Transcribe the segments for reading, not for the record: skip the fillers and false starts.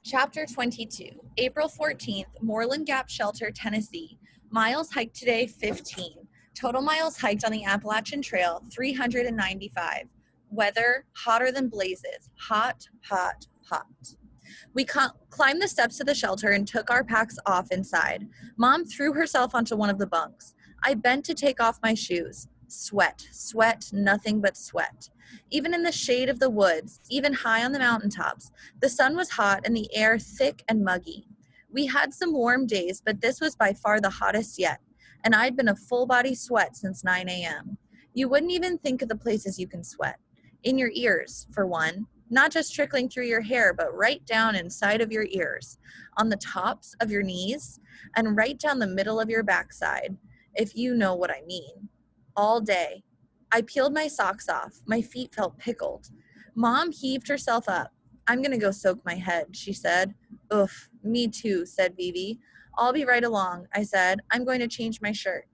Chapter 22, April 14th, Moreland Gap Shelter, Tennessee. Miles hiked today, 15. Total miles hiked on the Appalachian Trail, 395. Weather, hotter than blazes. Hot, hot, hot. We climbed the steps to the shelter and took our packs off inside. Mom threw herself onto one of the bunks. I bent to take off my shoes. Sweat, sweat, nothing but sweat. Even in the shade of the woods, even high on the mountaintops, the sun was hot and the air thick and muggy. We had some warm days, but this was by far the hottest yet, and I'd been a full-body sweat since 9 a.m. You wouldn't even think of the places you can sweat. In your ears, for one. Not just trickling through your hair, but right down inside of your ears, on the tops of your knees, and right down the middle of your backside, if you know what I mean. All day. I peeled my socks off. My feet felt pickled. Mom heaved herself up. I'm going to go soak my head, she said. Oof, me too, said Vivi. I'll be right along, I said. I'm going to change my shirt.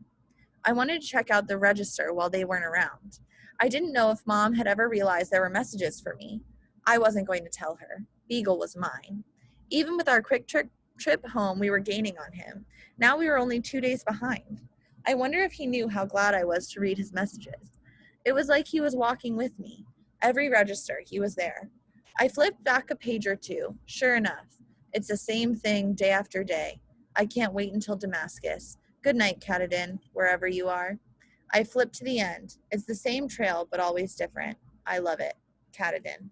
I wanted to check out the register while they weren't around. I didn't know if Mom had ever realized there were messages for me. I wasn't going to tell her. Beagle was mine. Even with our quick trip home, we were gaining on him. Now we were only 2 days behind. I wonder if he knew how glad I was to read his messages. It was like he was walking with me. Every register, he was there. I flipped back a page or two. Sure enough, it's the same thing day after day. I can't wait until Damascus. Good night, Katadin, wherever you are. I flipped to the end. It's the same trail, but always different. I love it. Katadin.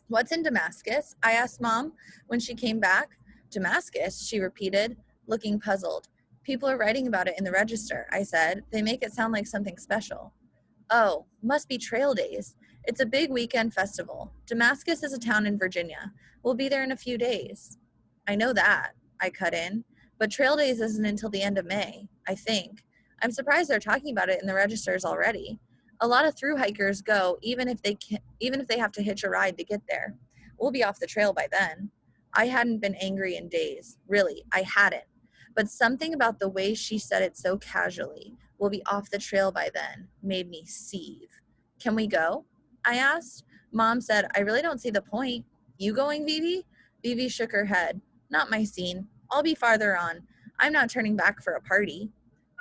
What's in Damascus? I asked Mom when she came back. Damascus, she repeated, looking puzzled. People are writing about it in the register, I said. They make it sound like something special. Oh, must be Trail Days. It's a big weekend festival. Damascus is a town in Virginia. We'll be there in a few days. I know that, I cut in. But Trail Days isn't until the end of May, I think. I'm surprised they're talking about it in the registers already. A lot of thru hikers go even if they have to hitch a ride to get there. We'll be off the trail by then. I hadn't been angry in days. Really, I hadn't. But something about the way she said it so casually, we'll be off the trail by then, made me seethe. Can we go? I asked. Mom said, I really don't see the point. You going, Vivi? Vivi shook her head. Not my scene. I'll be farther on. I'm not turning back for a party.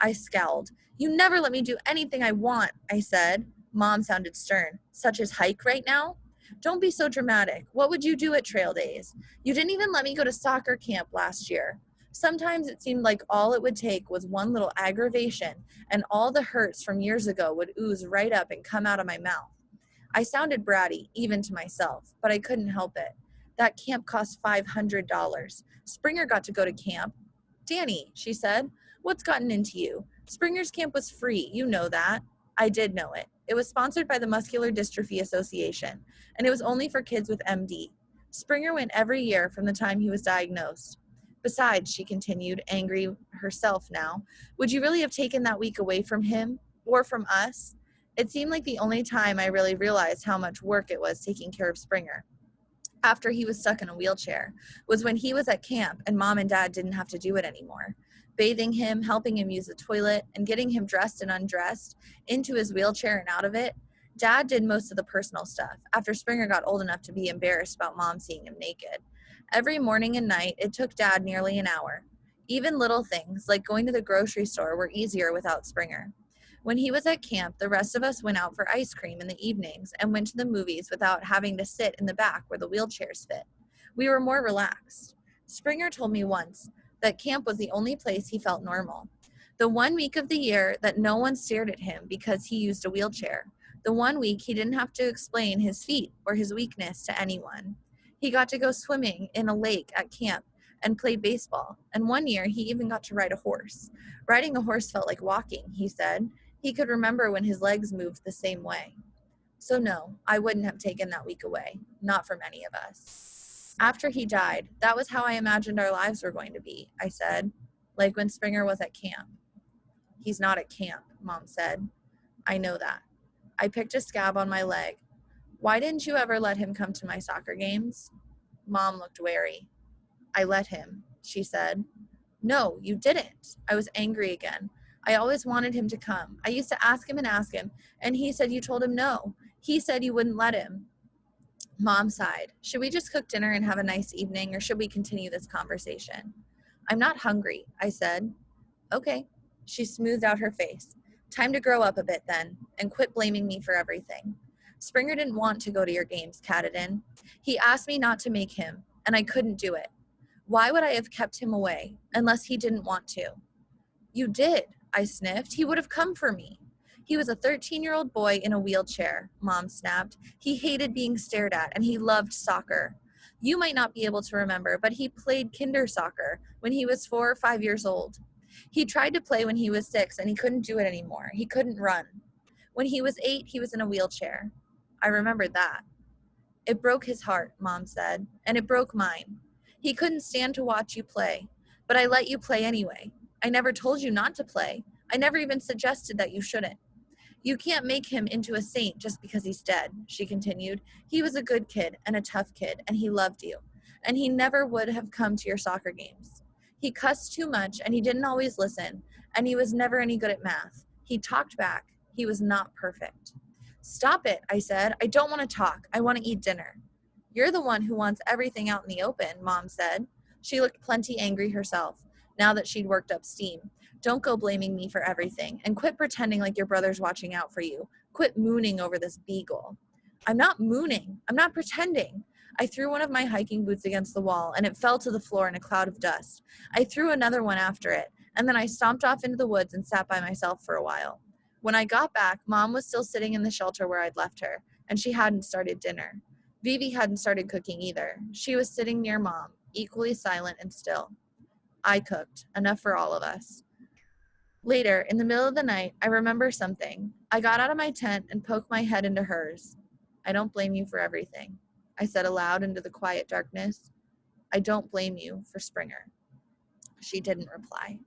I scowled. You never let me do anything I want, I said. Mom sounded stern. Such as hike right now? Don't be so dramatic. What would you do at Trail Days? You didn't even let me go to soccer camp last year. Sometimes it seemed like all it would take was one little aggravation, and all the hurts from years ago would ooze right up and come out of my mouth. I sounded bratty, even to myself, but I couldn't help it. That camp cost $500. Springer got to go to camp. Danny, she said, what's gotten into you? Springer's camp was free, you know that. I did know it. It was sponsored by the Muscular Dystrophy Association, and it was only for kids with MD. Springer went every year from the time he was diagnosed. Besides, she continued, angry herself now, would you really have taken that week away from him? Or from us? It seemed like the only time I really realized how much work it was taking care of Springer, after he was stuck in a wheelchair, was when he was at camp and Mom and Dad didn't have to do it anymore. Bathing him, helping him use the toilet, and getting him dressed and undressed, into his wheelchair and out of it. Dad did most of the personal stuff, after Springer got old enough to be embarrassed about Mom seeing him naked. Every morning and night, it took Dad nearly an hour. Even little things, like going to the grocery store, were easier without Springer. When he was at camp, the rest of us went out for ice cream in the evenings and went to the movies without having to sit in the back where the wheelchairs fit. We were more relaxed. Springer told me once that camp was the only place he felt normal. The 1 week of the year that no one stared at him because he used a wheelchair. The 1 week he didn't have to explain his feet or his weakness to anyone. He got to go swimming in a lake at camp and play baseball, and 1 year he even got to ride a horse. Riding a horse felt like walking, he said. He could remember when his legs moved the same way. So no, I wouldn't have taken that week away, not from any of us. After he died, that was how I imagined our lives were going to be, I said, like when Springer was at camp. He's not at camp, Mom said. I know that. I picked a scab on my leg. Why didn't you ever let him come to my soccer games? Mom looked wary. I let him, she said. No, you didn't. I was angry again. I always wanted him to come. I used to ask him, and he said you told him no. He said you wouldn't let him. Mom sighed. Should we just cook dinner and have a nice evening, or should we continue this conversation? I'm not hungry, I said. Okay. She smoothed out her face. Time to grow up a bit then, and quit blaming me for everything. Springer didn't want to go to your games, Catadin. He asked me not to make him, and I couldn't do it. Why would I have kept him away, unless he didn't want to? You did, I sniffed. He would have come for me. He was a 13-year-old boy in a wheelchair, Mom snapped. He hated being stared at, and he loved soccer. You might not be able to remember, but he played kinder soccer when he was 4 or 5 years old. He tried to play when he was 6, and he couldn't do it anymore. He couldn't run. When he was 8, he was in a wheelchair. I remembered that. It broke his heart, Mom said, and it broke mine. He couldn't stand to watch you play, but I let you play anyway. I never told you not to play. I never even suggested that you shouldn't. You can't make him into a saint just because he's dead, she continued. He was a good kid and a tough kid, and he loved you. And he never would have come to your soccer games. He cussed too much, and he didn't always listen, and he was never any good at math. He talked back. He was not perfect. Stop it, I said. I don't want to talk. I want to eat dinner. You're the one who wants everything out in the open, Mom said. She looked plenty angry herself, now that she'd worked up steam. Don't go blaming me for everything, and quit pretending like your brother's watching out for you. Quit mooning over this beagle. I'm not mooning. I'm not pretending. I threw one of my hiking boots against the wall, and it fell to the floor in a cloud of dust. I threw another one after it, and then I stomped off into the woods and sat by myself for a while. When I got back, Mom was still sitting in the shelter where I'd left her, and she hadn't started dinner. Vivi hadn't started cooking either. She was sitting near Mom, equally silent and still. I cooked, enough for all of us. Later, in the middle of the night, I remember something. I got out of my tent and poked my head into hers. I don't blame you for everything, I said aloud into the quiet darkness. I don't blame you for Springer. She didn't reply.